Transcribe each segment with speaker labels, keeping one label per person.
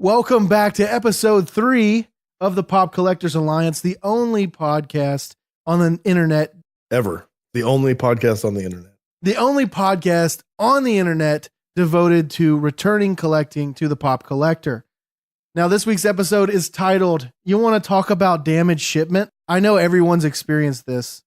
Speaker 1: Welcome back to episode 3 of the Pop Collectors Alliance, the only podcast on the internet.
Speaker 2: Ever. The only podcast on the internet.
Speaker 1: The only podcast on the internet devoted to returning collecting to the pop collector. Now, this week's episode is titled, You Want to Talk About Damaged Shipment? I know everyone's experienced this.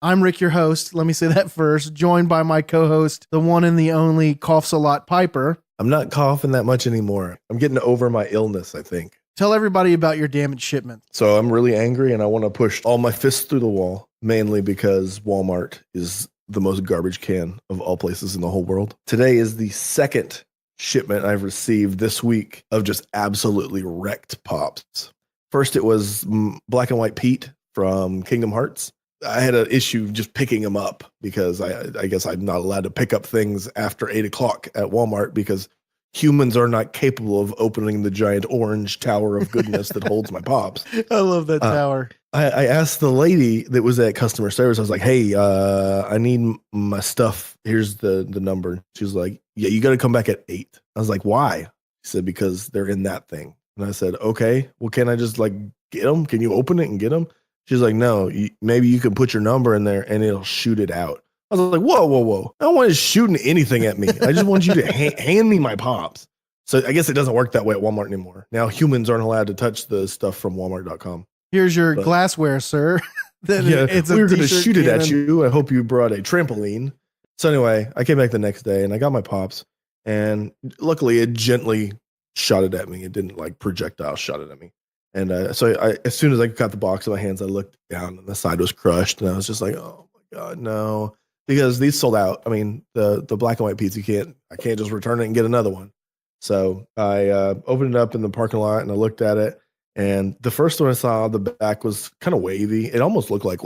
Speaker 1: I'm Rick, your host. Let me say that first. Joined by my co-host, the one and the only Coughs a Lot Piper.
Speaker 2: I'm not coughing that much anymore. I'm getting over my illness, I think.
Speaker 1: Tell everybody about your damaged shipment.
Speaker 2: So I'm really angry and I want to push all my fists through the wall, mainly because Walmart is the most garbage can of all places in the whole world. Today is the second shipment I've received this week of just absolutely wrecked pops. First, it was Black and White Pete from Kingdom Hearts. I had an issue just picking them up because I guess I'm not allowed to pick up things after 8 o'clock at Walmart because humans are not capable of opening the giant orange tower of goodness that holds my pops.
Speaker 1: I love that tower.
Speaker 2: I asked the lady that was at customer service, I was like, hey, I need my stuff. Here's the number. She was like, yeah, you got to come back at 8. I was like, why? She said, because they're in that thing. And I said, okay, well, can I just like get them? Can you open it and get them? She's like, no, maybe you can put your number in there and it'll shoot it out. I was like, whoa. I don't want you shooting anything at me. I just want you to hand me my pops. So I guess it doesn't work that way at Walmart anymore. Now humans aren't allowed to touch the stuff from Walmart.com.
Speaker 1: Here's your glassware, sir.
Speaker 2: Yeah, we were going to shoot it at you. I hope you brought a trampoline. So anyway, I came back the next day and I got my pops. And luckily it gently shot it at me. It didn't like projectile shot it at me. And so as soon as I got the box in my hands, I looked down and the side was crushed. And I was just like, oh my God, no. Because these sold out. I mean, the Black and White pizza, I can't just return it and get another one. So I opened it up in the parking lot and I looked at it. And the first one I saw, the back was kind of wavy. It almost looked like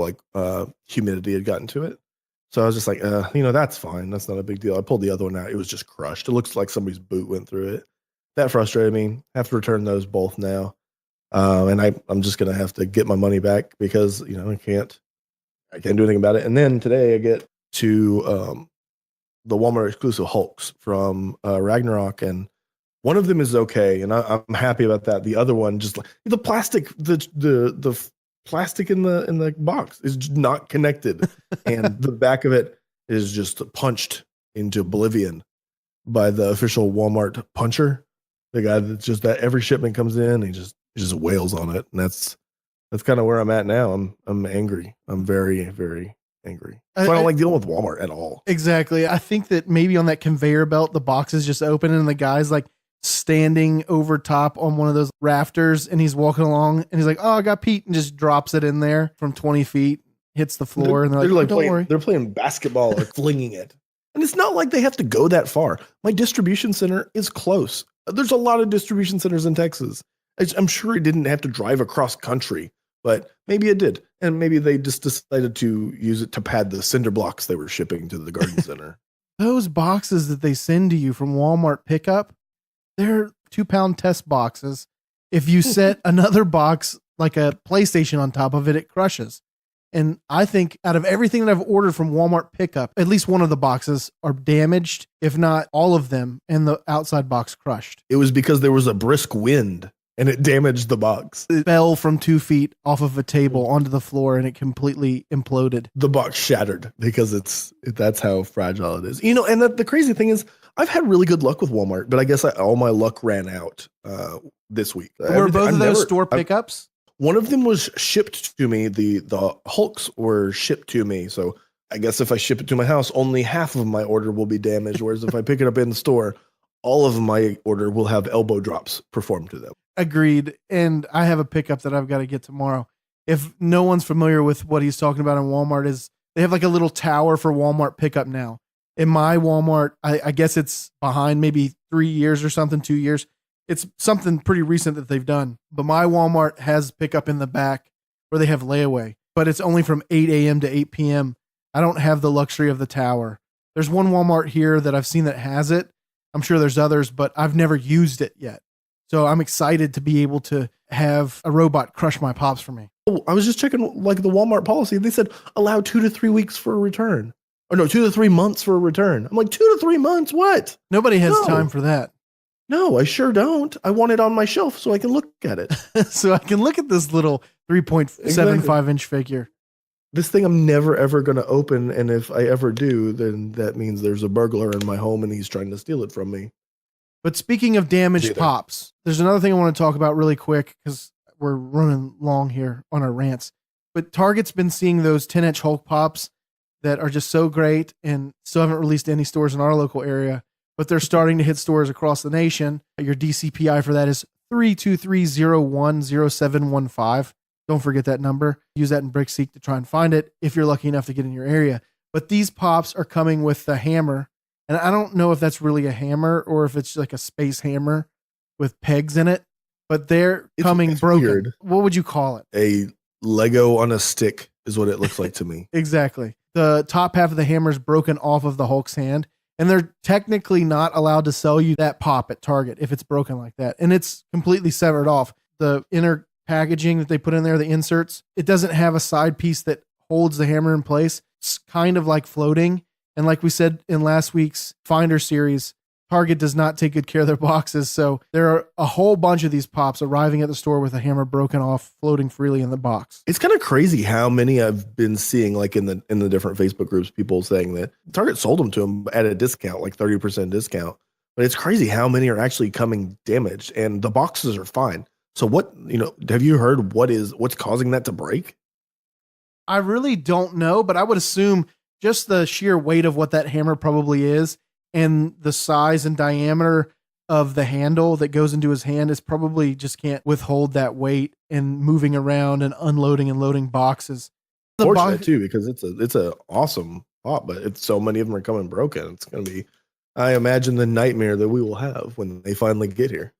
Speaker 2: humidity had gotten to it. So I was just like, that's fine. That's not a big deal. I pulled the other one out. It was just crushed. It looks like somebody's boot went through it. That frustrated me. I have to return those both now. And I'm just going to have to get my money back because, I can't do anything about it. And then today I get to the Walmart exclusive Hulks from Ragnarok, and one of them is okay, and I'm happy about that. The other one, just like the plastic, the plastic in the box is not connected, and the back of it is just punched into oblivion by the official Walmart puncher, the guy that's just that every shipment comes in, and he just wails on it, and that's kind of where I'm at now. I'm angry. I'm very, very angry. So I don't like dealing with Walmart at all.
Speaker 1: Exactly. I think that maybe on that conveyor belt, the box is just open and the guy's like standing over top on one of those rafters and he's walking along and he's like, oh, I got Pete, and just drops it in there from 20 feet, hits the floor, and they're like, don't worry.
Speaker 2: They're playing basketball or flinging it. And it's not like they have to go that far. My distribution center is close. There's a lot of distribution centers in Texas. I'm sure it didn't have to drive across country, but maybe it did. And maybe they just decided to use it to pad the cinder blocks they were shipping to the garden center.
Speaker 1: Those boxes that they send to you from Walmart pickup, they're 2-pound test boxes. If you set another box like a PlayStation on top of it, it crushes. And I think out of everything that I've ordered from Walmart pickup, at least one of the boxes are damaged, if not all of them, and the outside box crushed.
Speaker 2: It was because there was a brisk wind and it damaged the box.
Speaker 1: It fell from 2 feet off of a table onto the floor and it completely imploded.
Speaker 2: The box shattered because that's how fragile it is. And the crazy thing is I've had really good luck with Walmart, but I guess all my luck ran out this week.
Speaker 1: Were both of those store pickups?
Speaker 2: One of them was shipped to me. The Hulks were shipped to me. So I guess if I ship it to my house, only half of my order will be damaged. Whereas if I pick it up in the store, all of my order will have elbow drops performed to them.
Speaker 1: Agreed. And I have a pickup that I've got to get tomorrow. If no one's familiar with what he's talking about in Walmart, is they have like a little tower for Walmart pickup now. In my Walmart, I guess it's behind maybe 3 years or something, 2 years. It's something pretty recent that they've done. But my Walmart has pickup in the back where they have layaway, but it's only from 8 a.m. to 8 p.m. I don't have the luxury of the tower. There's one Walmart here that I've seen that has it. I'm sure there's others, but I've never used it yet. So I'm excited to be able to have a robot crush my pops for me.
Speaker 2: Oh, I was just checking like the Walmart policy. They said allow 2 to 3 weeks for a return. Or no, 2 to 3 months for a return. I'm like, 2 to 3 months? What?
Speaker 1: Nobody has time for that.
Speaker 2: No, I sure don't. I want it on my shelf so I can look at it.
Speaker 1: So I can look at this little 3.75 inch figure.
Speaker 2: This thing I'm never ever going to open, and if I ever do, then that means there's a burglar in my home and he's trying to steal it from me.
Speaker 1: But speaking of damaged pops, there's another thing I want to talk about really quick because we're running long here on our rants. But Target's been seeing those 10-inch Hulk pops that are just so great and still haven't released any stores in our local area, but they're starting to hit stores across the nation. Your DCPI for that is 323010715. Don't forget that number. Use that in BrickSeek to try and find it if you're lucky enough to get in your area. But these pops are coming with the hammer. And I don't know if that's really a hammer or if it's like a space hammer with pegs in it, but they're coming broken. Weird. What would you call it?
Speaker 2: A Lego on a stick is what it looks like to me.
Speaker 1: Exactly. The top half of the hammer is broken off of the Hulk's hand, and they're technically not allowed to sell you that pop at Target if it's broken like that. And it's completely severed off. The inner packaging that they put in there, the inserts, it doesn't have a side piece that holds the hammer in place. It's kind of like floating. And like we said in last week's Finder series, Target does not take good care of their boxes. So there are a whole bunch of these pops arriving at the store with a hammer broken off, floating freely in the box.
Speaker 2: It's kind of crazy how many I've been seeing, like in the different Facebook groups, people saying that Target sold them to them at a discount, like 30% discount. But it's crazy how many are actually coming damaged, and the boxes are fine. So what, have you heard what's causing that to break?
Speaker 1: I really don't know, but I would assume just the sheer weight of what that hammer probably is and the size and diameter of the handle that goes into his hand is probably just can't withhold that weight and moving around and unloading and loading boxes.
Speaker 2: Fortunate too, because it's a awesome pop, but it's so many of them are coming broken. It's going to be, I imagine, the nightmare that we will have when they finally get here.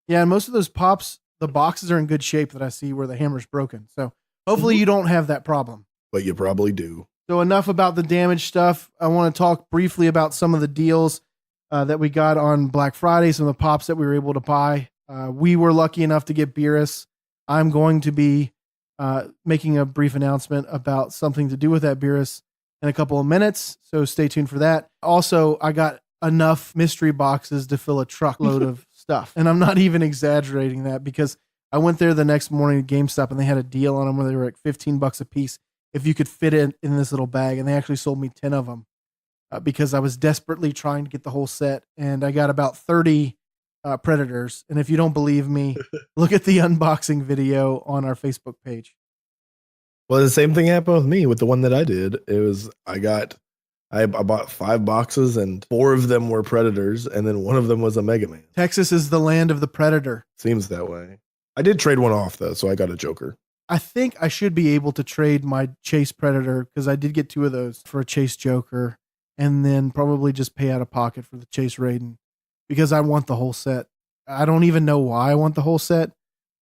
Speaker 1: Yeah, and most of those pops, the boxes are in good shape that I see where the hammer's broken. So hopefully you don't have that problem.
Speaker 2: But you probably do.
Speaker 1: So enough about the damaged stuff. I want to talk briefly about some of the deals that we got on Black Friday, some of the pops that we were able to buy. We were lucky enough to get Beerus. I'm going to be making a brief announcement about something to do with that Beerus in a couple of minutes, so stay tuned for that. Also, I got enough mystery boxes to fill a truckload of stuff, and I'm not even exaggerating that because I went there the next morning to GameStop and they had a deal on them where they were like $15 a piece if you could fit it in this little bag, and they actually sold me 10 of them because I was desperately trying to get the whole set, and I got about 30 Predators. And if you don't believe me, look at the unboxing video on our Facebook page.
Speaker 2: Well, the same thing happened with me with the one that I did. It was I bought 5 boxes and 4 of them were Predators, and then one of them was a Mega Man.
Speaker 1: Texas is the land of the Predator.
Speaker 2: Seems that way. I did trade one off though, so I got a Joker.
Speaker 1: I think I should be able to trade my Chase Predator because I did get 2 of those for a Chase Joker, and then probably just pay out of pocket for the Chase Raiden because I want the whole set. I don't even know why I want the whole set,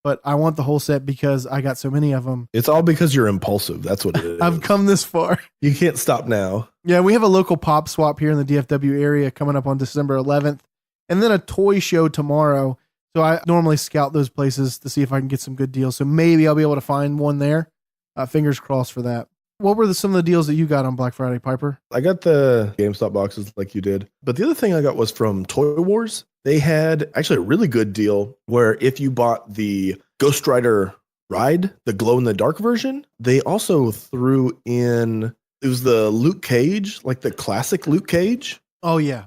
Speaker 1: but I want the whole set because I got so many of them.
Speaker 2: It's all because you're impulsive. That's what it is.
Speaker 1: I've come this far.
Speaker 2: You can't stop now.
Speaker 1: Yeah, we have a local pop swap here in the DFW area coming up on December 11th, and then a toy show tomorrow. So I normally scout those places to see if I can get some good deals. So maybe I'll be able to find one there. Fingers crossed for that. What were some of the deals that you got on Black Friday, Piper?
Speaker 2: I got the GameStop boxes like you did. But the other thing I got was from Toy Wars. They had actually a really good deal where if you bought the Ghost Rider ride, the glow-in-the-dark version, they also threw in, it was the Luke Cage, like the classic Luke Cage.
Speaker 1: Oh, yeah.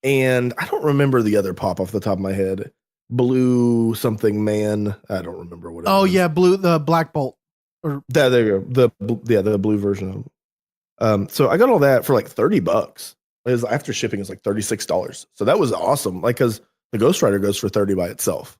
Speaker 2: And I don't remember the other pop off the top of my head. Blue something man. I don't remember what it was.
Speaker 1: Oh, yeah, the Black Bolt.
Speaker 2: There you go. The blue version of so I got all that for like $30. After shipping is like $36. So that was awesome. Like, because the Ghost Rider goes for 30 by itself.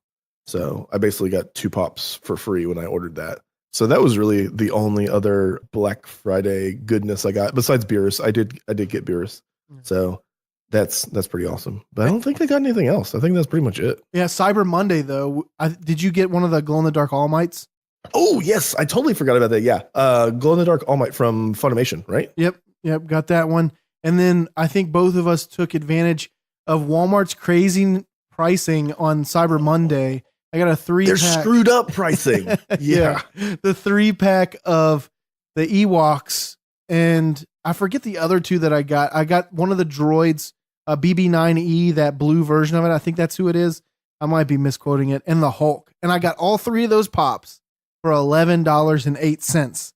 Speaker 2: So I basically got 2 pops for free when I ordered that. So that was really the only other Black Friday goodness I got besides Beerus. I did get Beerus. So that's pretty awesome. But I don't think I got anything else. I think that's pretty much it.
Speaker 1: Yeah, Cyber Monday though. Did you get one of the glow in the dark All Mights?
Speaker 2: Oh yes, I totally forgot about that. Yeah, glow in the dark All Might from Funimation, right?
Speaker 1: Yep, got that one. And then I think both of us took advantage of Walmart's crazy pricing on Cyber Monday. I got a 3-pack.
Speaker 2: They're screwed up pricing. Yeah.
Speaker 1: The 3-pack of the Ewoks, and I forget the other 2 that I got. I got one of the droids BB9E, that blue version of it. I think that's who it is. I might be misquoting it. And the Hulk. And I got all three of those pops for $11.08.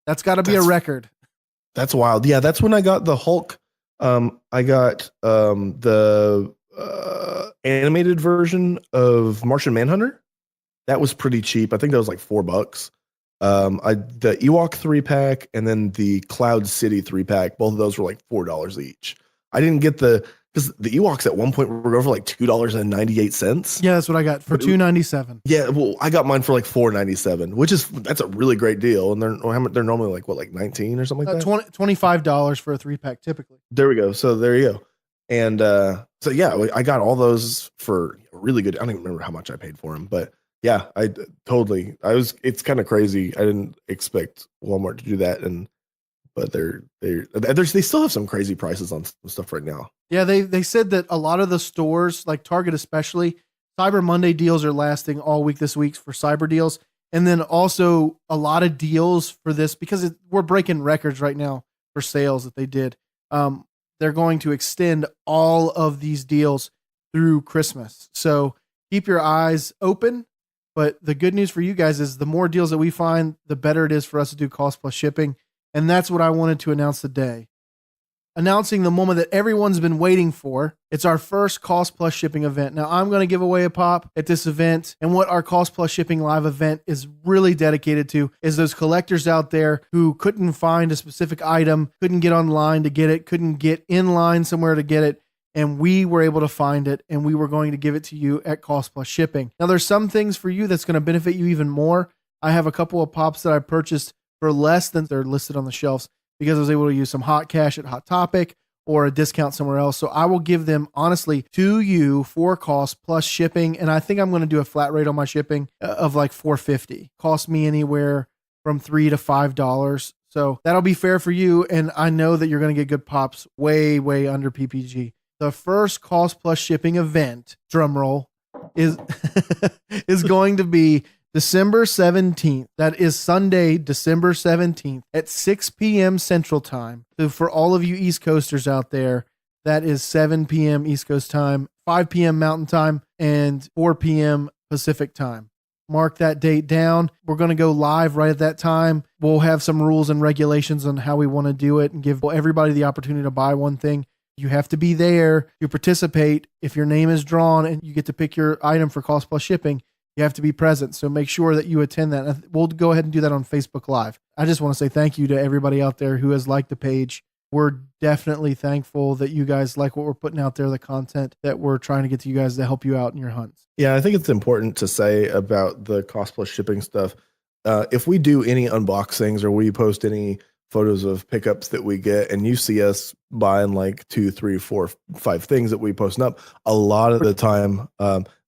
Speaker 1: That's got to be a record.
Speaker 2: That's wild. Yeah, that's when I got the Hulk. I got the animated version of Martian Manhunter. That was pretty cheap. I think that was like $4. The Ewok 3-pack and then the Cloud City 3-pack. Both of those were like $4 each. I didn't get because the Ewoks at one point were going for like $2.98.
Speaker 1: Yeah, that's what I got for $2.97.
Speaker 2: Yeah, well, I got mine for like $4.97, that's a really great deal. And they're normally like what, like 19 or something like that.
Speaker 1: $25 for a 3-pack typically.
Speaker 2: There we go. So there you go. And so yeah, I got all those for really good. I don't even remember how much I paid for them, but yeah, it's kind of crazy. I didn't expect Walmart to do that, but they still have some crazy prices on stuff right now.
Speaker 1: Yeah, they said that a lot of the stores, like Target especially, Cyber Monday deals are lasting all week this week for cyber deals. And then also a lot of deals for this because we're breaking records right now for sales that they did. They're going to extend all of these deals through Christmas. So keep your eyes open. But the good news for you guys is the more deals that we find, the better it is for us to do cost plus shipping. And that's what I wanted to announce today. Announcing the moment that everyone's been waiting for. It's our first cost plus shipping event. Now I'm going to give away a pop at this event. And what our cost plus shipping live event is really dedicated to is those collectors out there who couldn't find a specific item, couldn't get online to get it, couldn't get in line somewhere to get it. And we were able to find it, and we were going to give it to you at cost plus shipping. Now there's some things for you that's going to benefit you even more. I have a couple of pops that I purchased for less than they're listed on the shelves because I was able to use some hot cash at Hot Topic or a discount somewhere else. So I will give them honestly to you for cost plus shipping. And I think I'm going to do a flat rate on my shipping of like $4.50. Cost me anywhere from $3 to $5. So that'll be fair for you. And I know that you're going to get good pops way, way under PPG. The first cost plus shipping event, drum roll, is going to be December 17th. That is Sunday, December 17th at 6 p.m. Central Time. So for all of you East Coasters out there, that is 7 p.m. East Coast time, 5 p.m. Mountain Time, and 4 p.m. Pacific Time. Mark that date down. We're going to go live right at that time. We'll have some rules and regulations on how we want to do it and give everybody the opportunity to buy one thing. You have to be there to participate. If your name is drawn and you get to pick your item for cost plus shipping, you have to be present. So make sure that you attend that. We'll go ahead and do that on Facebook Live. I just want to say thank you to everybody out there who has liked the page. We're definitely thankful that you guys like what we're putting out there, the content that we're trying to get to you guys to help you out in your hunts.
Speaker 2: Yeah, I think it's important to say about the cost plus shipping stuff. If we do any unboxings or we post any photos of pickups that we get and you see us buying like 2, 3, 4, 5 things that we posting up, a lot of the time,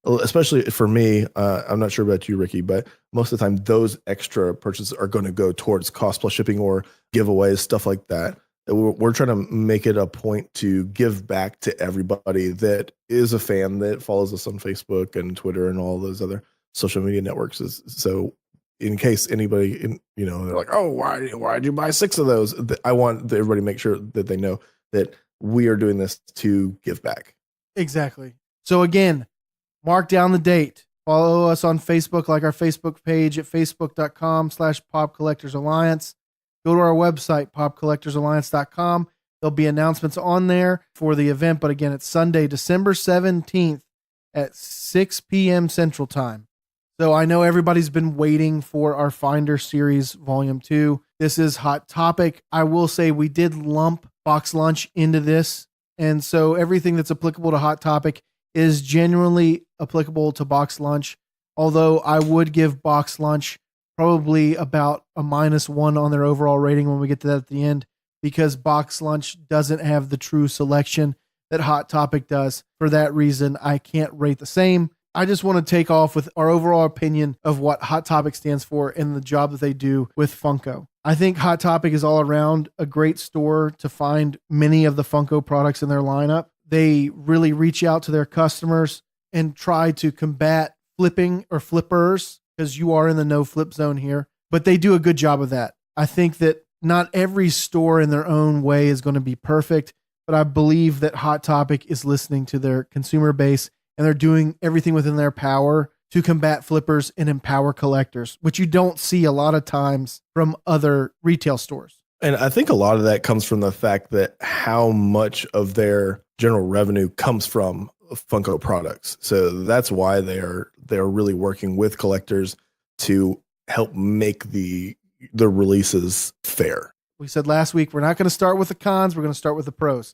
Speaker 2: especially for me, I'm not sure about you, Ricky, but most of the time those extra purchases are going to go towards cost plus shipping or giveaways, stuff like that. We're trying to make it a point to give back to everybody that is a fan that follows us on Facebook and Twitter and all those other social media networks. So in case anybody, they're like, oh, why'd you buy 6 of those? I want everybody to make sure that they know that we are doing this to give back.
Speaker 1: Exactly. So again, mark down the date. Follow us on Facebook, like our Facebook page at facebook.com/Pop Collectors Alliance. Go to our website, popcollectorsalliance.com. There'll be announcements on there for the event. But again, it's Sunday, December 17th at 6 p.m. Central Time. So I know everybody's been waiting for our Finder Series Volume 2. This is Hot Topic. I will say we did lump Box Lunch into this. And so everything that's applicable to Hot Topic is genuinely applicable to Box Lunch. Although I would give Box Lunch probably about a -1 on their overall rating when we get to that at the end, because Box Lunch doesn't have the true selection that Hot Topic does. For that reason, I can't rate the same. I just want to take off with our overall opinion of what Hot Topic stands for and the job that they do with Funko. I think Hot Topic is all around a great store to find many of the Funko products in their lineup. They really reach out to their customers and try to combat flipping or flippers, because you are in the no flip zone here, but they do a good job of that. I think that not every store in their own way is going to be perfect, but I believe that Hot Topic is listening to their consumer base and they're doing everything within their power to combat flippers and empower collectors, which you don't see a lot of times from other retail stores.
Speaker 2: And I think a lot of that comes from the fact that how much of their general revenue comes from Funko products. So that's why they're really working with collectors to help make the releases fair.
Speaker 1: We said last week, we're not going to start with the cons. We're going to start with the pros.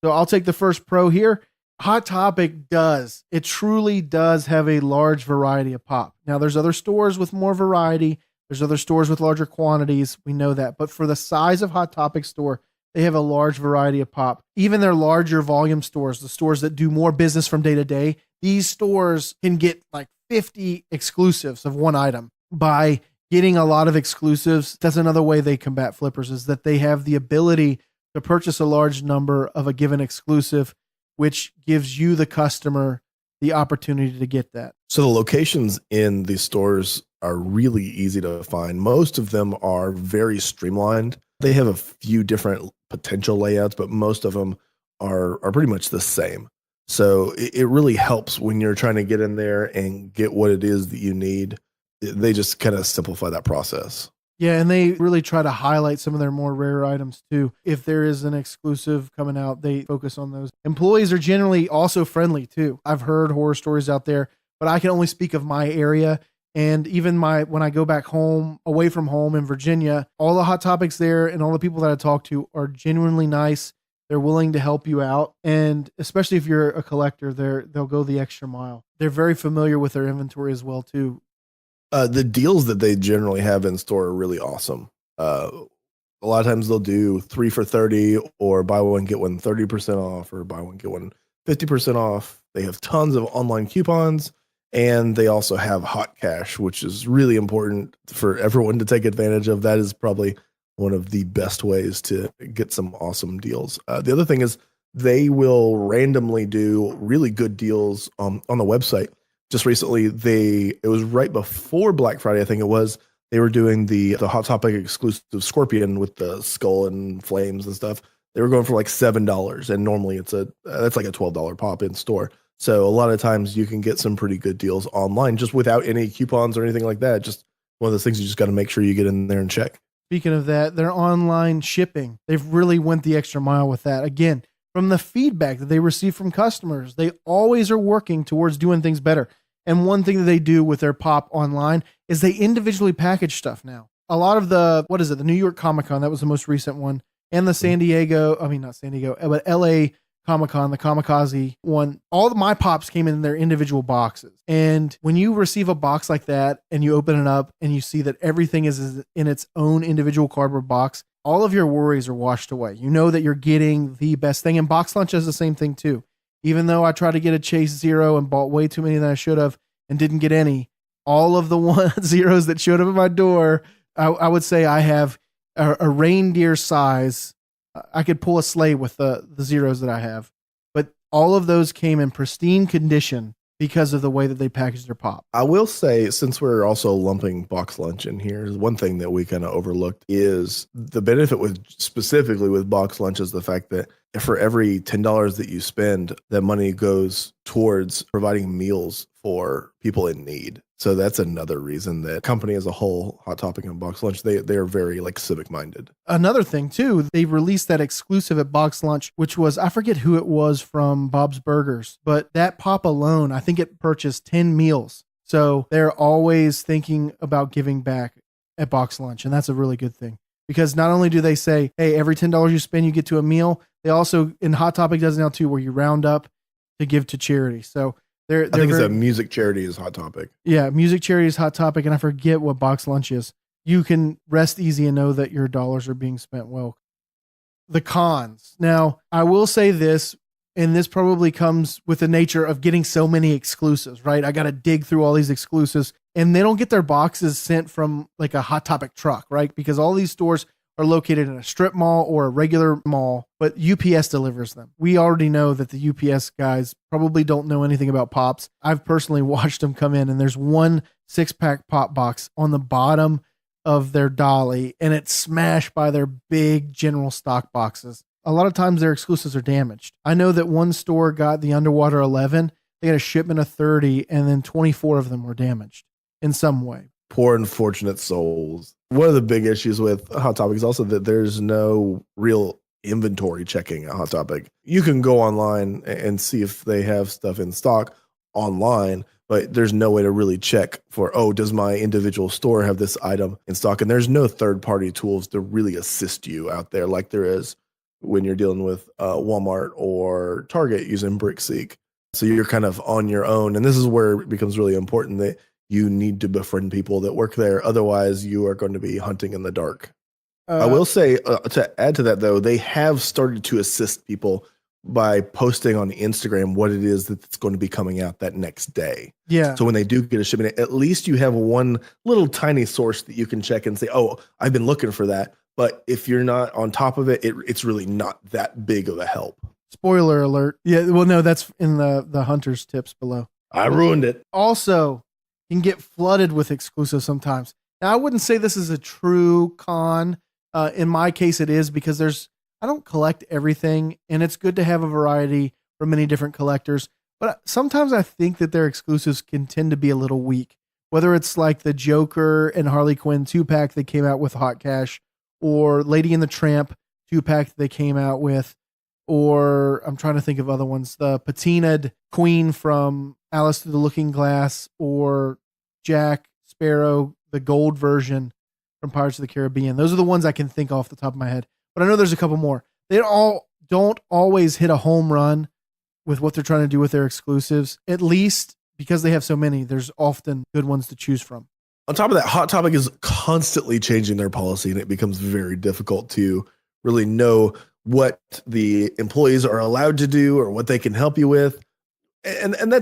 Speaker 1: So I'll take the first pro here. Hot Topic it truly does have a large variety of pop. Now there's other stores with more variety. There's other stores with larger quantities. We know that. But for the size of Hot Topic store, they have a large variety of pop. Even their larger volume stores, the stores that do more business from day to day, these stores can get like 50 exclusives of one item. By getting a lot of exclusives, that's another way they combat flippers, is that they have the ability to purchase a large number of a given exclusive, which gives you, the customer, the opportunity to get that.
Speaker 2: So the locations in these stores are really easy to find. Most of them are very streamlined. They have a few different potential layouts, but most of them are pretty much the same. So it really helps when you're trying to get in there and get what it is that you need. They just kind of simplify that process.
Speaker 1: Yeah, and they really try to highlight some of their more rare items too. If there is an exclusive coming out, they focus on those. Employees are generally also friendly too. I've heard horror stories out there, but I can only speak of my area. And even when I go back home, away from home in Virginia, all the Hot Topics there and all the people that I talk to are genuinely nice. They're willing to help you out. And especially if you're a collector, they'll go the extra mile. They're very familiar with their inventory as well too.
Speaker 2: The deals that they generally have in store are really awesome. A lot of times they'll do 3 for $30 or buy one, get one 30% off, or buy one, get one 50% off. They have tons of online coupons, and they also have hot cash, which is really important for everyone to take advantage of. That is probably one of the best ways to get some awesome deals. The other thing is they will randomly do really good deals on the website. Just recently, it was right before Black Friday, I think it was. They were doing the Hot Topic exclusive Scorpion with the skull and flames and stuff. They were going for like $7, and normally that's like a $12 pop in store. So a lot of times you can get some pretty good deals online just without any coupons or anything like that. Just one of those things you just got to make sure you get in there and check.
Speaker 1: Speaking of that, their online shipping, they've really went the extra mile with that. Again, from the feedback that they receive from customers, they always are working towards doing things better. And one thing that they do with their pop online is they individually package stuff now. A lot of the New York Comic-Con, that was the most recent one, and the not San Diego, but LA Comic-Con, the Kamikaze one, all of my pops came in their individual boxes. And when you receive a box like that and you open it up and you see that everything is in its own individual cardboard box, all of your worries are washed away. You know that you're getting the best thing. And Box Lunch does the same thing too. Even though I tried to get a Chase Zero and bought way too many than I should have and didn't get any, all of the zeros that showed up at my door, I would say I have a reindeer size. I could pull a sleigh with the zeros that I have. But all of those came in pristine condition because of the way that they packaged their pop.
Speaker 2: I will say, since we're also lumping Box Lunch in here, one thing that we kind of overlooked is the benefit specifically with Box Lunch is the fact that for every $10 that you spend, that money goes towards providing meals for people in need. So that's another reason that company as a whole, Hot Topic and Box Lunch, they are very like civic minded.
Speaker 1: Another thing too, they released that exclusive at Box Lunch, which was, I forget who it was from Bob's Burgers, but that pop alone, I think it purchased 10 meals. So they're always thinking about giving back at Box Lunch. And that's a really good thing, because not only do they say, hey, every $10 you spend, you get to a meal. They also, in Hot Topic does now too, where you round up to give to charity. So I think
Speaker 2: it's a music charity is Hot Topic.
Speaker 1: Yeah, music charity is Hot Topic, and I forget what Box Lunch is. You can rest easy and know that your dollars are being spent well. The cons. Now, I will say this, and this probably comes with the nature of getting so many exclusives, right? I got to dig through all these exclusives, and they don't get their boxes sent from like a Hot Topic truck, right? Because all these stores are located in a strip mall or a regular mall, but UPS delivers them. We already know that the UPS guys probably don't know anything about pops. I've personally watched them come in, and there's one 6-pack pop box on the bottom of their dolly, and it's smashed by their big general stock boxes. a lot of times their exclusives are damaged. I know that one store got the Underwater 11. They got a shipment of 30, and then 24 of them were damaged in some way.
Speaker 2: Poor unfortunate souls. One of the big issues with Hot Topic is also that there's no real inventory checking at Hot Topic. You can go online and see if they have stuff in stock online, but there's no way to really check for, does my individual store have this item in stock? And there's no third-party tools to really assist you out there like there is when you're dealing with Walmart or Target using BrickSeek. So you're kind of on your own. And this is where it becomes really important that you need to befriend people that work there. Otherwise, you are going to be hunting in the dark. I will say, to add to that, though, they have started to assist people by posting on Instagram what it is that's going to be coming out that next day.
Speaker 1: Yeah.
Speaker 2: So when they do get a shipment, at least you have one little tiny source that you can check and say, I've been looking for that. But if you're not on top of it, it's really not that big of a help.
Speaker 1: Spoiler alert. Yeah, well, no, that's in the hunter's tips below.
Speaker 2: I ruined it.
Speaker 1: Also, you can get flooded with exclusives sometimes. Now, I wouldn't say this is a true con. In my case, it is because I don't collect everything, and it's good to have a variety from many different collectors. But sometimes I think that their exclusives can tend to be a little weak, whether it's like the Joker and Harley Quinn 2-pack that came out with Hot Cash, or Lady and the Tramp 2-pack that they came out with, or I'm trying to think of other ones, the patinaed Queen from Alice Through the Looking Glass, or Jack Sparrow, the gold version from Pirates of the Caribbean. Those are the ones I can think off the top of my head. But I know there's a couple more. They all don't always hit a home run with what they're trying to do with their exclusives. At least because they have so many, there's often good ones to choose from.
Speaker 2: On top of that, Hot Topic is constantly changing their policy, and it becomes very difficult to really know what the employees are allowed to do or what they can help you with. And I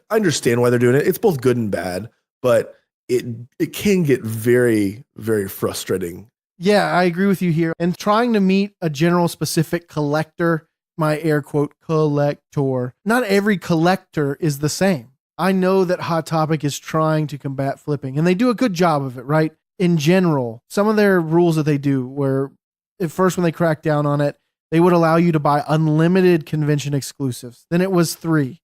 Speaker 2: understand why they're doing it. It's both good and bad, but it can get very, very frustrating.
Speaker 1: Yeah, I agree with you here. And trying to meet a general specific collector, my air quote collector, not every collector is the same. I know that Hot Topic is trying to combat flipping, and they do a good job of it, right? In general, some of their rules that they do, where at first when they cracked down on it, they would allow you to buy unlimited convention exclusives. Then it was 3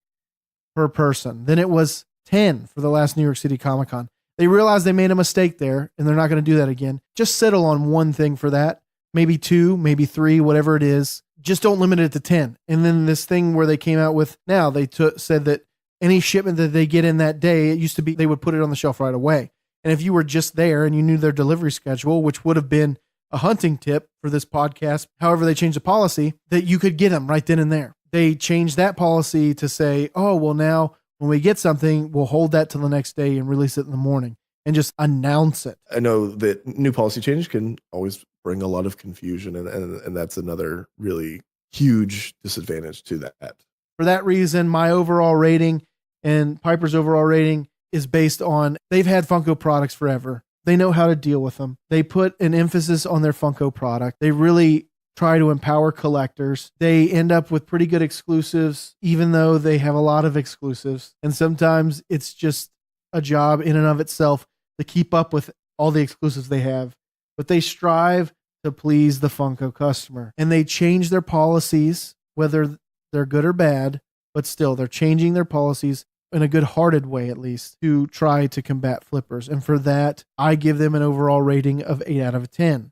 Speaker 1: per person. Then it was 10 for the last New York City Comic Con. They realized they made a mistake there, and they're not going to do that again. Just settle on one thing for that. Maybe 2, maybe 3, whatever it is. Just don't limit it to 10. And then this thing where they came out with now, they said that any shipment that they get in that day, it used to be they would put it on the shelf right away. And if you were just there and you knew their delivery schedule, which would have been a hunting tip for this podcast, however they changed the policy, that you could get them right then and there. They changed that policy to say, now when we get something, we'll hold that till the next day and release it in the morning and just announce it.
Speaker 2: I know that new policy change can always bring a lot of confusion, and that's another really huge disadvantage to that.
Speaker 1: For that reason, my overall rating and Piper's overall rating is based on they've had Funko products forever. They know how to deal with them. They put an emphasis on their Funko product. They really try to empower collectors. They end up with pretty good exclusives, even though they have a lot of exclusives. And sometimes it's just a job in and of itself to keep up with all the exclusives they have. But they strive to please the Funko customer. And they change their policies, whether they're good or bad, but still they're changing their policies in a good-hearted way, at least, to try to combat flippers. And for that, I give them an overall rating of 8 out of 10.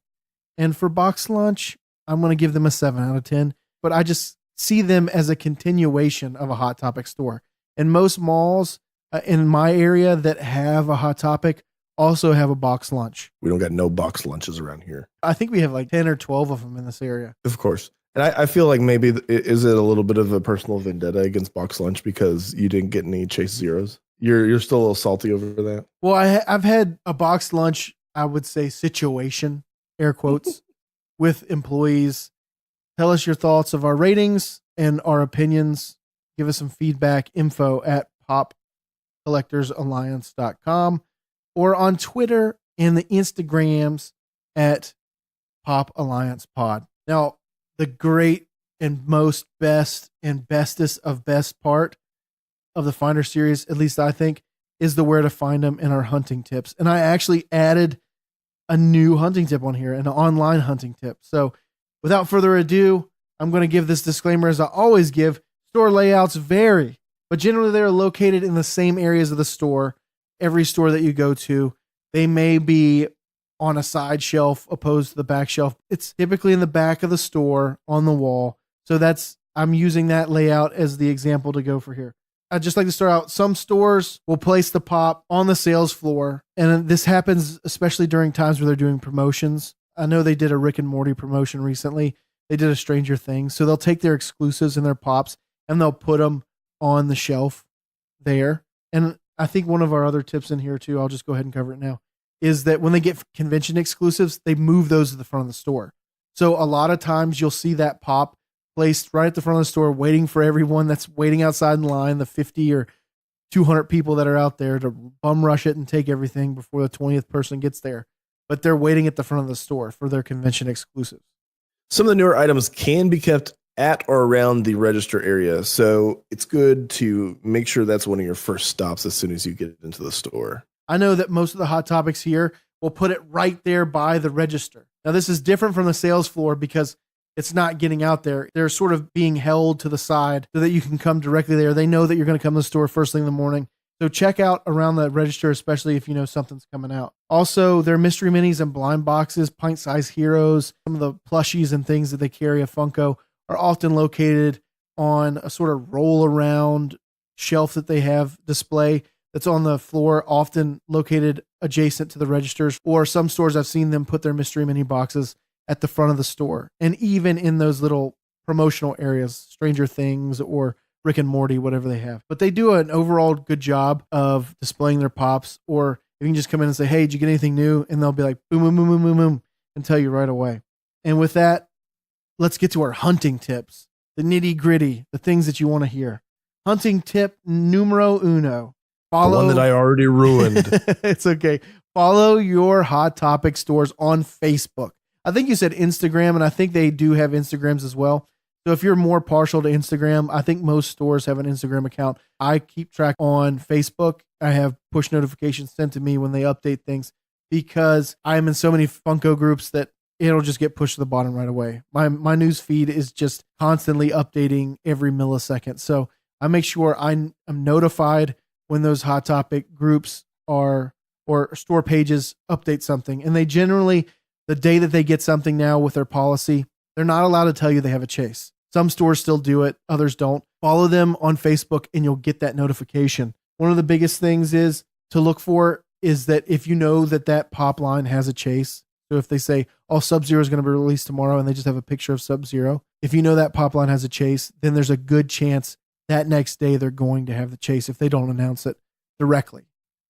Speaker 1: And for Box Lunch, I'm going to give them a 7 out of 10. But I just see them as a continuation of a Hot Topic store. And most malls in my area that have a Hot Topic also have a Box Lunch.
Speaker 2: We don't got no box lunches around here.
Speaker 1: I think we have like 10 or 12 of them in this area.
Speaker 2: Of course. And I feel like maybe is it a little bit of a personal vendetta against Box Lunch because you didn't get any Chase Zeros? You're still a little salty over that?
Speaker 1: Well, I've had a Box Lunch, I would say, situation, air quotes, with employees. Tell us your thoughts of our ratings and our opinions. Give us some feedback, info@popcollectorsalliance.com or on Twitter and the Instagrams at Pop Alliance Pod. Now, the great and most best and bestest of best part of the Finder series, at least I think, is the where to find them in our hunting tips. And I actually added a new hunting tip on here, an online hunting tip. So without further ado, I'm going to give this disclaimer as I always give. Store layouts vary, but generally they're located in the same areas of the store. Every store that you go to, they may be on a side shelf opposed to the back shelf. It's typically in the back of the store on the wall. So I'm using that layout as the example to go for here. I'd just like to start out. Some stores will place the pop on the sales floor, and this happens especially during times where they're doing promotions. I know they did a Rick and Morty promotion recently. They did a Stranger Things. So they'll take their exclusives and their pops and they'll put them on the shelf there. And I think one of our other tips in here too, I'll just go ahead and cover it now, is that when they get convention exclusives, they move those to the front of the store. So a lot of times you'll see that pop placed right at the front of the store, waiting for everyone that's waiting outside in line, the 50 or 200 people that are out there to bum rush it and take everything before the 20th person gets there. But they're waiting at the front of the store for their convention exclusives.
Speaker 2: Some of the newer items can be kept at or around the register area. So it's good to make sure that's one of your first stops as soon as you get into the store.
Speaker 1: I know that most of the Hot Topics here will put it right there by the register. Now, this is different from the sales floor because it's not getting out there. They're sort of being held to the side so that you can come directly there. They know that you're going to come to the store first thing in the morning. So check out around the register, especially if you know something's coming out. Also, their mystery minis and blind boxes, pint-sized heroes, some of the plushies and things that they carry at Funko are often located on a sort of roll-around shelf that they have display that's on the floor, often located adjacent to the registers. Or some stores I've seen them put their mystery mini boxes at the front of the store. And even in those little promotional areas, Stranger Things or Rick and Morty, whatever they have. But they do an overall good job of displaying their pops. Or if you can just come in and say, hey, did you get anything new? And they'll be like, boom, boom, boom, boom, boom, boom, and tell you right away. And with that, let's get to our hunting tips, the nitty gritty, the things that you want to hear. Hunting tip numero uno.
Speaker 2: Follow the one that I already ruined.
Speaker 1: It's okay. Follow your Hot Topic stores on Facebook. I think you said Instagram, and I think they do have Instagrams as well. So if you're more partial to Instagram, I think most stores have an Instagram account. I keep track on Facebook. I have push notifications sent to me when they update things because I'm in so many Funko groups that it'll just get pushed to the bottom right away. My news feed is just constantly updating every millisecond. So I make sure I'm notified when those Hot Topic groups or store pages update something. And they generally, the day that they get something now with their policy, they're not allowed to tell you they have a chase. Some stores still do it, others don't. Follow them on Facebook and you'll get that notification. One of the biggest things is to look for is that if you know that pop line has a chase, so if they say, oh, Sub-Zero is going to be released tomorrow and they just have a picture of Sub-Zero, if you know that pop line has a chase, then there's a good chance that next day they're going to have the chase if they don't announce it directly.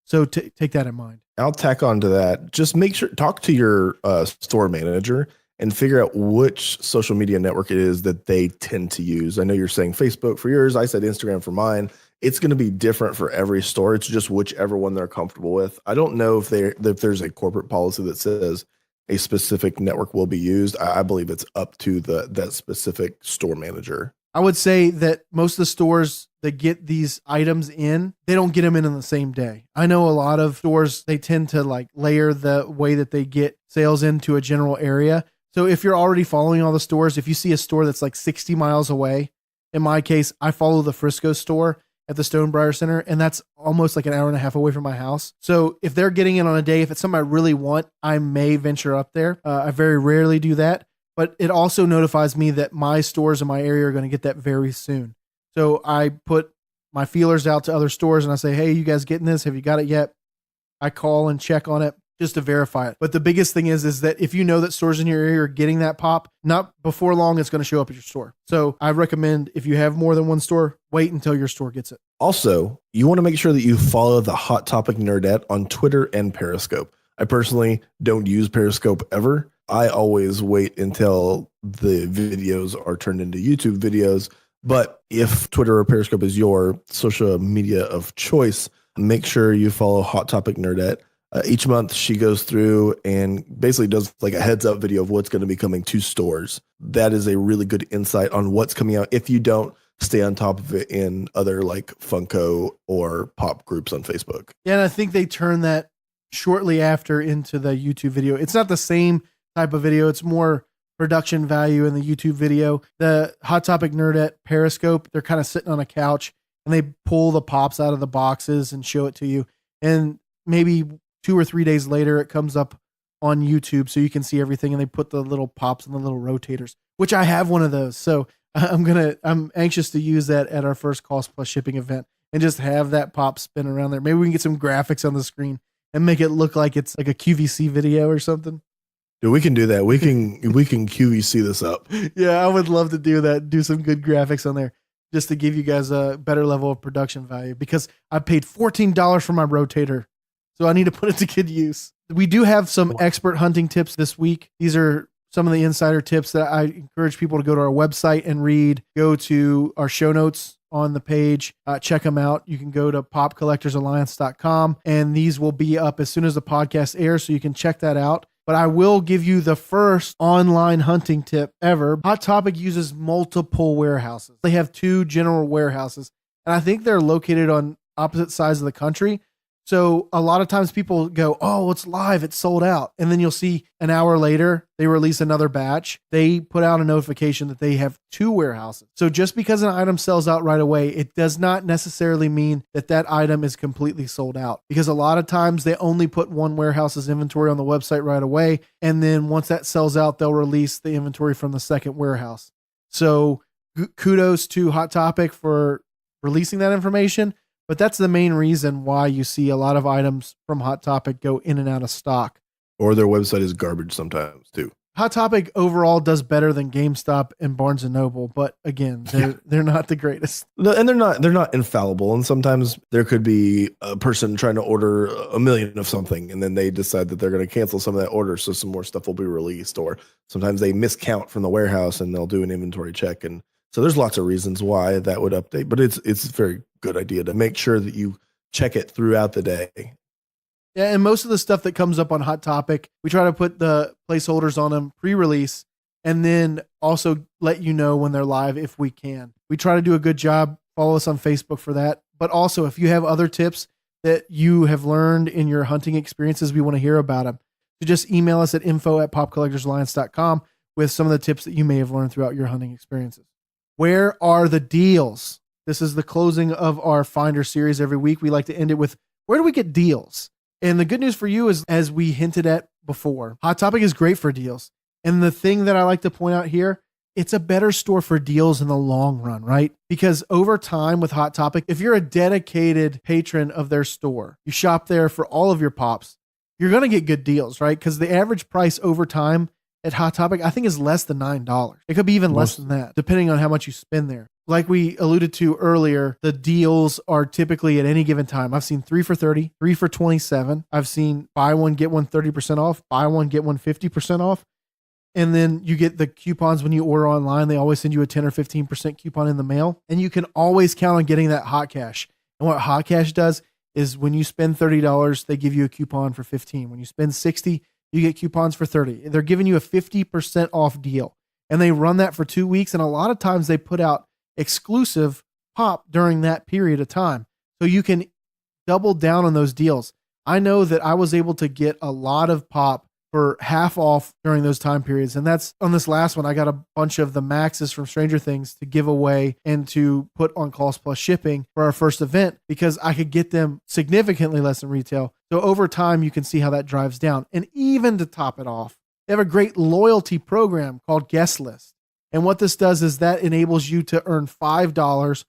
Speaker 1: So take that in mind.
Speaker 2: I'll tack on to that. Just make sure, talk to your store manager and figure out which social media network it is that they tend to use. I know you're saying Facebook for yours. I said Instagram for mine. It's going to be different for every store. It's just whichever one they're comfortable with. I don't know if there's a corporate policy that says a specific network will be used. I believe it's up to that specific store manager.
Speaker 1: I would say that most of the stores that get these items in, they don't get them in on the same day. I know a lot of stores, they tend to like layer the way that they get sales into a general area. So if you're already following all the stores, if you see a store that's like 60 miles away, in my case, I follow the Frisco store at the Stonebriar Center, and that's almost like an hour and a half away from my house. So if they're getting it on a day, if it's something I really want, I may venture up there. I very rarely do that, but it also notifies me that my stores in my area are going to get that very soon. So I put my feelers out to other stores and I say, hey, you guys getting this? Have you got it yet? I call and check on it just to verify it. But the biggest thing is that if you know that stores in your area are getting that pop, not before long, it's going to show up at your store. So I recommend if you have more than one store, wait until your store gets it.
Speaker 2: Also, you want to make sure that you follow the Hot Topic Nerdette on Twitter and Periscope. I personally don't use Periscope ever. I always wait until the videos are turned into YouTube videos. But if Twitter or Periscope is your social media of choice, make sure you follow Hot Topic Nerdette. Each month she goes through and basically does like a heads up video of what's going to be coming to stores. That is a really good insight on what's coming out if you don't stay on top of it in other like Funko or pop groups on Facebook.
Speaker 1: Yeah, and I think they turn that shortly after into the YouTube video. It's not the same type of video. It's more production value in the YouTube video. The Hot Topic Nerdette Periscope, they're kind of sitting on a couch and they pull the pops out of the boxes and show it to you. And maybe 2 or 3 days later, it comes up on YouTube so you can see everything. And they put the little pops and the little rotators, which I have one of those. So I'm anxious to use that at our first Cost Plus Shipping event and just have that pop spin around there. Maybe we can get some graphics on the screen and make it look like it's like a QVC video or something.
Speaker 2: Dude, we can do that. We can QVC this up.
Speaker 1: Yeah, I would love to do that. Do some good graphics on there just to give you guys a better level of production value, because I paid $14 for my rotator. So I need to put it to good use. We do have some expert hunting tips this week. These are some of the insider tips that I encourage people to go to our website and read. Go to our show notes on the page. Check them out. You can go to popcollectorsalliance.com, and these will be up as soon as the podcast airs, so you can check that out. But I will give you the first online hunting tip ever. Hot Topic uses multiple warehouses. They have 2 general warehouses, and I think they're located on opposite sides of the country. So a lot of times people go, oh, it's live, it's sold out. And then you'll see an hour later, they release another batch. They put out a notification that they have 2 warehouses. So just because an item sells out right away, it does not necessarily mean that that item is completely sold out, because a lot of times they only put one warehouse's inventory on the website right away. And then once that sells out, they'll release the inventory from the second warehouse. So kudos to Hot Topic for releasing that information. But that's the main reason why you see a lot of items from Hot Topic go in and out of stock.
Speaker 2: Or their website is garbage sometimes too.
Speaker 1: Hot Topic overall does better than GameStop and Barnes and Noble, but again, they're not the greatest.
Speaker 2: And they're not infallible. And sometimes there could be a person trying to order 1 million of something, and then they decide that they're going to cancel some of that order, so some more stuff will be released. Or sometimes they miscount from the warehouse and they'll do an inventory check, and so there's lots of reasons why that would update, but it's a very good idea to make sure that you check it throughout the day.
Speaker 1: Yeah, and most of the stuff that comes up on Hot Topic, we try to put the placeholders on them pre-release, and then also let you know when they're live if we can. We try to do a good job. Follow us on Facebook for that. But also, if you have other tips that you have learned in your hunting experiences, we want to hear about them. So just email us at info@popcollectorsalliance.com with some of the tips that you may have learned throughout your hunting experiences. Where are the deals? This is the closing of our Finder series every week. We like to end it with, where do we get deals? And the good news for you is, as we hinted at before, Hot Topic is great for deals. And the thing that I like to point out here, it's a better store for deals in the long run, right? Because over time with Hot Topic, if you're a dedicated patron of their store, you shop there for all of your pops, you're going to get good deals, right? Because the average price over time at Hot Topic, I think, is less than $9. It could be even less than that, depending on how much you spend there. Like we alluded to earlier, the deals are typically at any given time. I've seen 3 for $30, 3 for $27. I've seen buy one, get one 30% off, buy one, get one 50% off. And then you get the coupons when you order online. They always send you a 10 or 15% coupon in the mail. And you can always count on getting that hot cash. And what hot cash does is, when you spend $30, they give you a coupon for 15. When you spend 60, you get coupons for 30. They're giving you a 50% off deal. And they run that for 2 weeks. And a lot of times they put out exclusive pop during that period of time. So you can double down on those deals. I know that I was able to get a lot of pop for half off during those time periods. And that's on this last one. I got a bunch of the Maxes from Stranger Things to give away and to put on Cost Plus Shipping for our first event, because I could get them significantly less than retail. So over time, you can see how that drives down. And even to top it off, they have a great loyalty program called Guest List. And what this does is that enables you to earn $5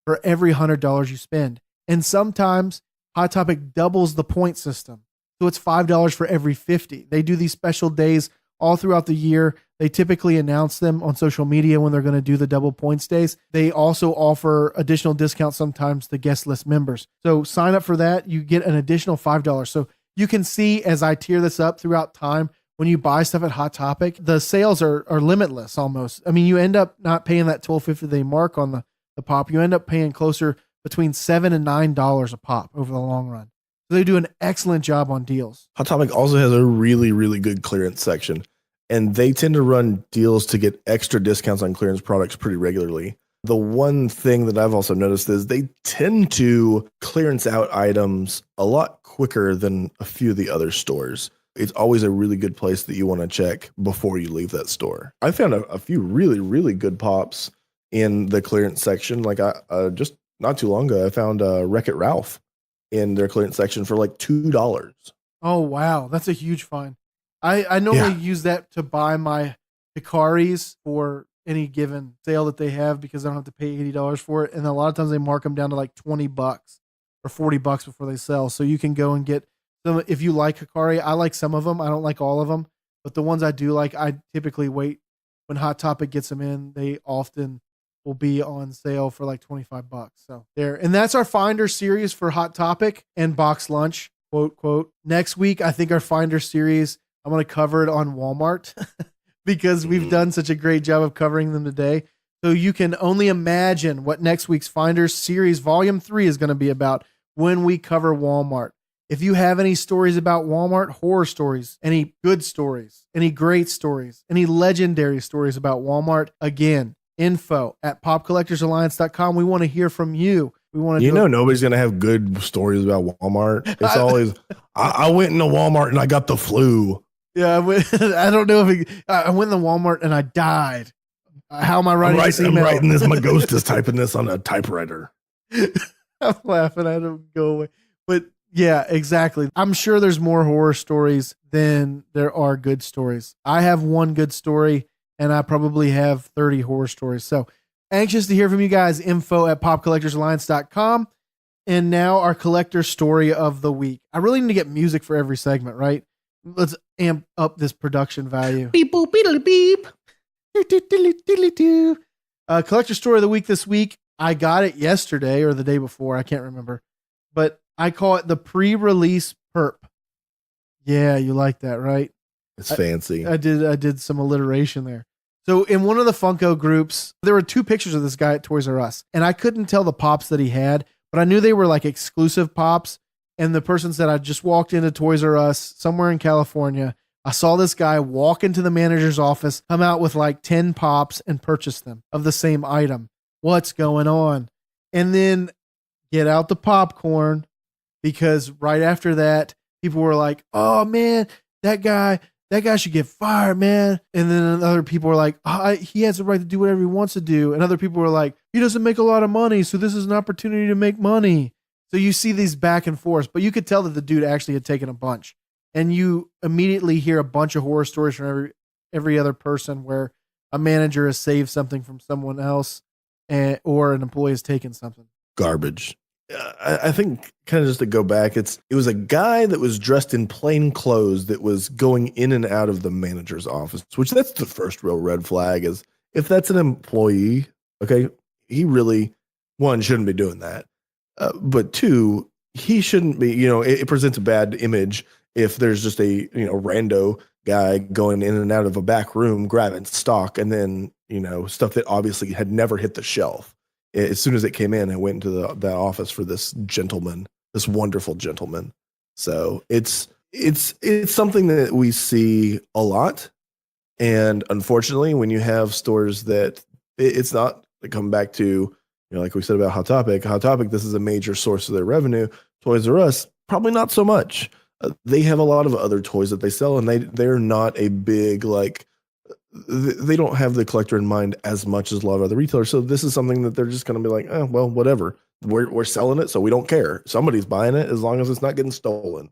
Speaker 1: for every $100 you spend. And sometimes Hot Topic doubles the point system. So it's $5 for every 50. They do these special days all throughout the year. They typically announce them on social media when they're going to do the double points days. They also offer additional discounts sometimes to guest list members. So sign up for that. You get an additional $5. So you can see, as I tier this up throughout time, when you buy stuff at Hot Topic, the sales are limitless almost. I mean, you end up not paying that $12.50 they mark on the pop. You end up paying closer between $7 and $9 a pop over the long run. So they do an excellent job on deals.
Speaker 2: Hot Topic also has a really, really good clearance section, and they tend to run deals to get extra discounts on clearance products pretty regularly. The one thing that I've also noticed is they tend to clearance out items a lot quicker than a few of the other stores. it's always a really good place that you want to check before you leave that store. I found a few really, really good pops in the clearance section. Like I just not too long ago, I found Wreck-It Ralph in their clearance section for like $2.
Speaker 1: Oh, wow. That's a huge find. I normally use that to buy my Hikaris for any given sale that they have because I don't have to pay $80 for it. And a lot of times they mark them down to like $20 or $40 before they sell. So you can go and get them. If you like Hikari, I like some of them. I don't like all of them, but the ones I do like, I typically wait when Hot Topic gets them in. They often will be on sale for like $25. So there. And that's our Finder series for Hot Topic and Box Lunch. Quote, quote. Next week, I think our Finder series, I'm going to cover it on Walmart because we've done such a great job of covering them today. So you can only imagine what next week's Finder series volume 3 is going to be about when we cover Walmart. If you have any stories about Walmart, horror stories, any good stories, any great stories, any legendary stories about Walmart, again, info@popcollectorsalliance.com. We want to hear from you. We want to
Speaker 2: nobody's going to have good stories about Walmart. It's always, I went into Walmart and I got the flu.
Speaker 1: Yeah, I don't know if I went in the Walmart and I died. How am I writing this email?
Speaker 2: I'm writing this. My ghost is typing this on a typewriter.
Speaker 1: I'm laughing. I don't go away. But yeah, exactly. I'm sure there's more horror stories than there are good stories. I have one good story and I probably have 30 horror stories. So anxious to hear from you guys. info@popcollectorsalliance.com. And now our collector story of the week. I really need to get music for every segment, right? Let's amp up this production value. Beep, boop, beep, beep. Collector story of the week this week. I got it yesterday or the day before. I can't remember. But I call it the pre-release perp. Yeah, you like that, right?
Speaker 2: It's fancy.
Speaker 1: I did some alliteration there. So in one of the Funko groups, there were 2 pictures of this guy at Toys R Us. And I couldn't tell the pops that he had, but I knew they were like exclusive pops. And the person said, I just walked into Toys R Us somewhere in California. I saw this guy walk into the manager's office, come out with like 10 pops and purchase them of the same item. What's going on? And then get out the popcorn, because right after that, people were like, oh man, that guy should get fired, man. And then other people were like, he has the right to do whatever he wants to do. And other people were like, he doesn't make a lot of money, so this is an opportunity to make money. So you see these back and forth, but you could tell that the dude actually had taken a bunch. And you immediately hear a bunch of horror stories from every other person where a manager has saved something from someone else or an employee has taken something.
Speaker 2: Garbage. I think kind of just to go back, it was a guy that was dressed in plain clothes that was going in and out of the manager's office, which that's the first real red flag is if that's an employee, okay, he really, one, shouldn't be doing that. But 2, he shouldn't be, it presents a bad image if there's just a, rando guy going in and out of a back room, grabbing stock and then, stuff that obviously had never hit the shelf. As soon as it came in, I went into the office for this gentleman, this wonderful gentleman. So it's something that we see a lot. And unfortunately, when you have stores that it's not come back to, like we said about Hot Topic, this is a major source of their revenue. Toys R Us, probably not so much. They have a lot of other toys that they sell, and they're not a big, they don't have the collector in mind as much as a lot of other retailers. So this is something that they're just going to be like, oh, well, whatever. We're selling it, so we don't care. Somebody's buying it as long as it's not getting stolen.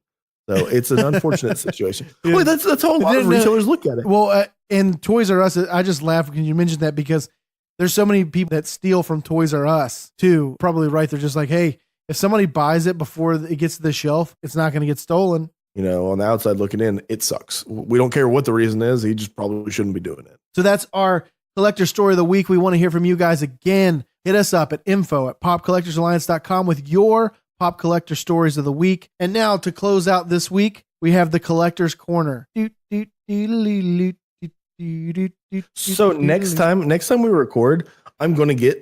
Speaker 2: So it's an unfortunate situation. Yeah. Boy, that's how a lot of retailers look at it.
Speaker 1: Well, in Toys R Us, I just laugh when you mentioned that because there's so many people that steal from Toys R Us too. Probably right. They're just like, hey, if somebody buys it before it gets to the shelf, it's not going to get stolen.
Speaker 2: On the outside looking in, it sucks. We don't care what the reason is. He just probably shouldn't be doing it.
Speaker 1: So that's our collector story of the week. We want to hear from you guys again. Hit us up at info@popcollectorsalliance.com with your pop collector stories of the week. And now to close out this week, we have the Collector's Corner.
Speaker 2: So next time we record, I'm going to get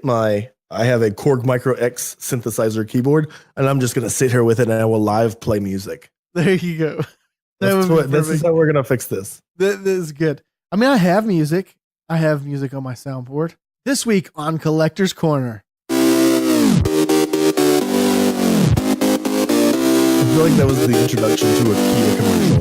Speaker 2: I have a Korg Micro X synthesizer keyboard, and I'm just going to sit here with it, and I will live play music.
Speaker 1: There you go.
Speaker 2: This is how we're going to fix this.
Speaker 1: This is good. I mean, I have music. I have music on my soundboard. This week on Collector's Corner.
Speaker 2: I feel like that was the introduction to a Kia commercial.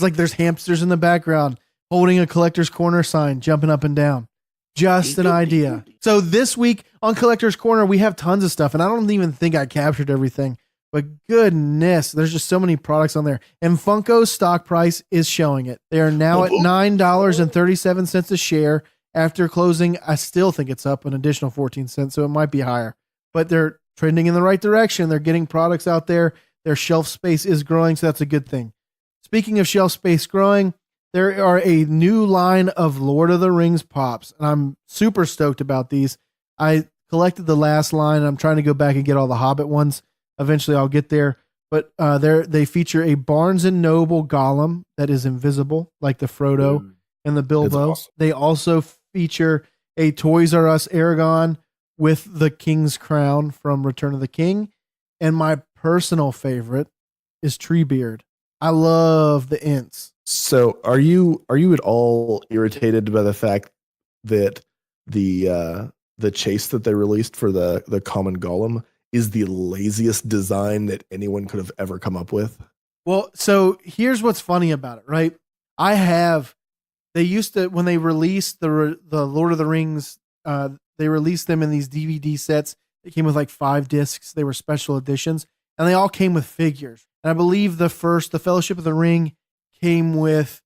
Speaker 1: like there's hamsters in the background holding a Collector's Corner sign, jumping up and down. Just an idea. So this week on Collector's Corner, we have tons of stuff, and I don't even think I captured everything. But goodness, there's just so many products on there. And Funko's stock price is showing it. They are now at $9.37 a share. After closing, I still think it's up an additional 14 cents, so it might be higher. But they're trending in the right direction. They're getting products out there. Their shelf space is growing, so that's a good thing. Speaking of shelf space growing, there are a new line of Lord of the Rings pops, and I'm super stoked about these. I collected the last line, and I'm trying to go back and get all the Hobbit ones. Eventually, I'll get there. But they feature a Barnes & Noble Gollum that is invisible, like the Frodo and the Bilbo. Awesome. They also feature a Toys R Us Aragon with the King's Crown from Return of the King. And my personal favorite is Treebeard. I love the Ints.
Speaker 2: So are you at all irritated by the fact that the chase that they released for the common Gollum is the laziest design that anyone could have ever come up with?
Speaker 1: Well, so here's what's funny about it, right? They used to, when they released the Lord of the Rings, they released them in these DVD sets. They came with like 5 discs. They were special editions, and they all came with figures. And I believe the Fellowship of the Ring came with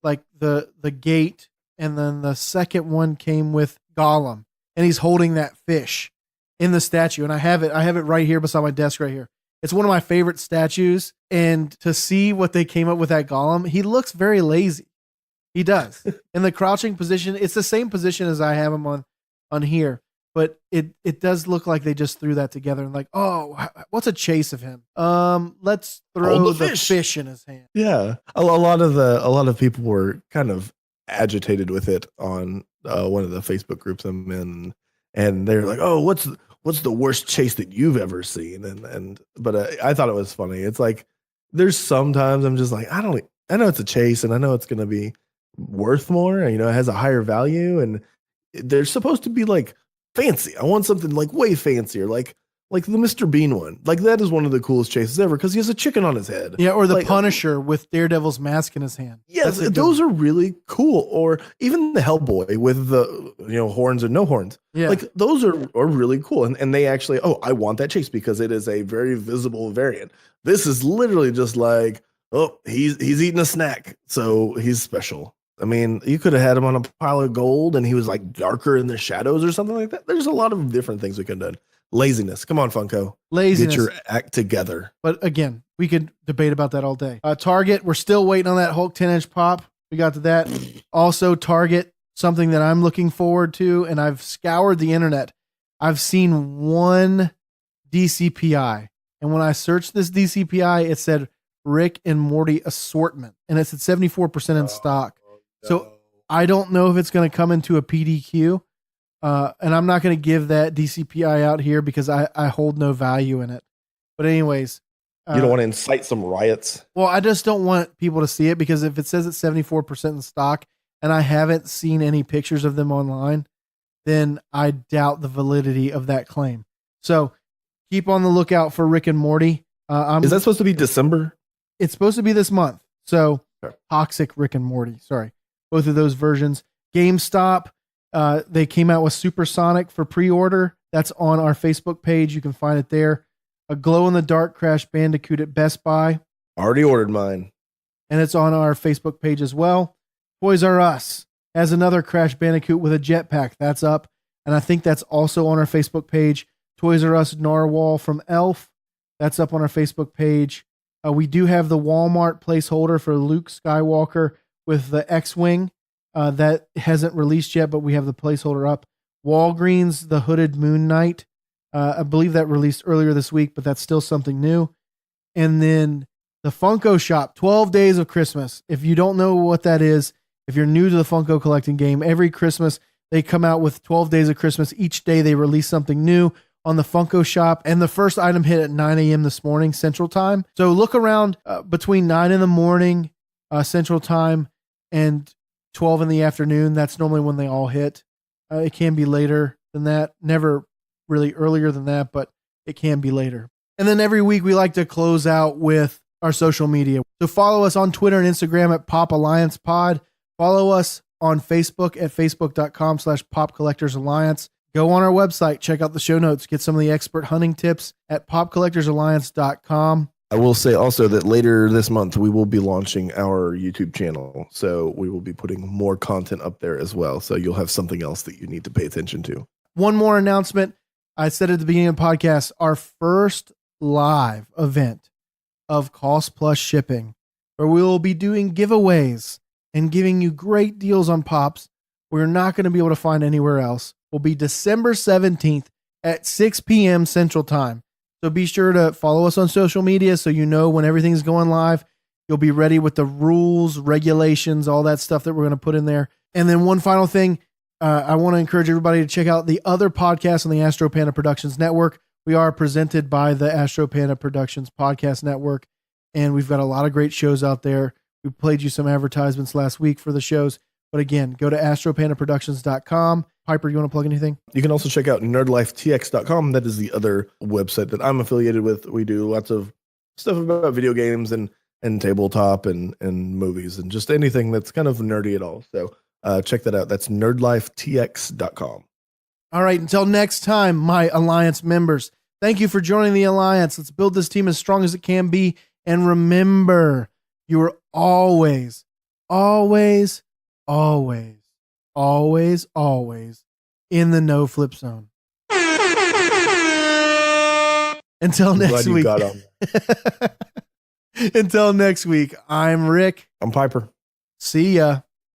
Speaker 1: like the gate, and then the second one came with Gollum, and he's holding that fish in the statue. And I have it right here beside my desk right here. It's one of my favorite statues. And to see what they came up with that Gollum, he looks very lazy. He does. In the crouching position, it's the same position as I have him on here, but it does look like they just threw that together and like, oh, what's a chase of him? Let's throw the fish in his hand.
Speaker 2: Yeah. A lot of people were kind of agitated with it on one of the Facebook groups I'm in, and they're like, oh, what's the worst chase that you've ever seen? But I thought it was funny. It's like, there's sometimes I'm just like, I know it's a chase, and I know it's going to be worth more, and, it has a higher value, and they're supposed to be like fancy. I want something like way fancier, like the Mr. Bean one. Like, that is one of the coolest chases ever because he has a chicken on his head.
Speaker 1: Yeah, or the Punisher with Daredevil's mask in his hand.
Speaker 2: Yes, those are really cool. Or even the Hellboy with the horns and no horns. Yeah, like those are really cool. And they actually, I want that chase because it is a very visible variant. This is literally just like, he's eating a snack, so he's special. I mean, you could have had him on a pile of gold and he was like darker in the shadows or something like that. There's a lot of different things we could have done. Laziness. Come on, Funko.
Speaker 1: Laziness.
Speaker 2: Get your act together.
Speaker 1: But again, we could debate about that all day. Target, we're still waiting on that Hulk 10-inch pop. We got to that. Also, Target, something that I'm looking forward to, and I've scoured the internet. I've seen one DCPI. And when I searched this DCPI, it said Rick and Morty assortment. And it's at 74% in stock. So I don't know if it's going to come into a PDQ, and I'm not going to give that DCPI out here because I hold no value in it. But anyways.
Speaker 2: You don't want to incite some riots?
Speaker 1: Well, I just don't want people to see it because if it says it's 74% in stock and I haven't seen any pictures of them online, then I doubt the validity of that claim. So keep on the lookout for Rick and Morty.
Speaker 2: Is that supposed to be December?
Speaker 1: It's supposed to be this month. So Toxic Rick and Morty. Sorry. Both of those versions. GameStop, they came out with Supersonic for pre-order. That's on our Facebook page. You can find it there. A glow-in-the-dark Crash Bandicoot at Best Buy.
Speaker 2: Already ordered mine.
Speaker 1: And it's on our Facebook page as well. Toys R Us has another Crash Bandicoot with a jetpack. That's up. And I think that's also on our Facebook page. Toys R Us Narwhal from Elf. That's up on our Facebook page. We do have the Wal-mart placeholder for Luke Skywalker with the X-Wing. That hasn't released yet, but we have the placeholder up. Walgreens, the Hooded Moon Knight. I believe that released earlier this week, but that's still something new. And then the Funko Shop, 12 Days of Christmas. If you don't know what that is, if you're new to the Funko collecting game, every Christmas they come out with 12 Days of Christmas. Each day they release something new on the Funko Shop, and the first item hit at 9 a.m. this morning, Central Time. So look around between 9 in the morning, Central Time, and 12 in the afternoon. That's normally when they all hit. It can be later than that. Never really earlier than that, but it can be later. And then every week we like to close out with our social media. So follow us on Twitter and Instagram at Pop Alliance Pod. Follow us on Facebook at facebook.com/Pop Collectors Alliance. Go on our website, check out the show notes, get some of the expert hunting tips at popcollectorsalliance.com.
Speaker 2: I will say also that later this month, we will be launching our YouTube channel. So we will be putting more content up there as well. So you'll have something else that you need to pay attention to.
Speaker 1: One more announcement. I said at the beginning of the podcast, our first live event of Cost Plus Shipping, where we will be doing giveaways and giving you great deals on pops we're not going to be able to find anywhere else, will be December 17th at 6 p.m. Central Time. So be sure to follow us on social media so you know when everything's going live. You'll be ready with the rules, regulations, all that stuff that we're going to put in there. And then one final thing, I want to encourage everybody to check out the other podcasts on the Astro Panda Productions Network. We are presented by the Astro Panda Productions Podcast Network, and we've got a lot of great shows out there. We played you some advertisements last week for the shows. But again, go to astropandaproductions.com. Piper, you want to plug anything?
Speaker 2: You can also check out nerdlifetx.com. That is the other website that I'm affiliated with. We do lots of stuff about video games and tabletop and movies and just anything that's kind of nerdy at all. So check that out. That's nerdlifetx.com.
Speaker 1: All right. Until next time, my Alliance members, thank you for joining the Alliance. Let's build this team as strong as it can be. And remember, you are always, always, always, always, always in the no flip zone. Until next week. Until next week, I'm Rick.
Speaker 2: I'm Piper.
Speaker 1: See ya.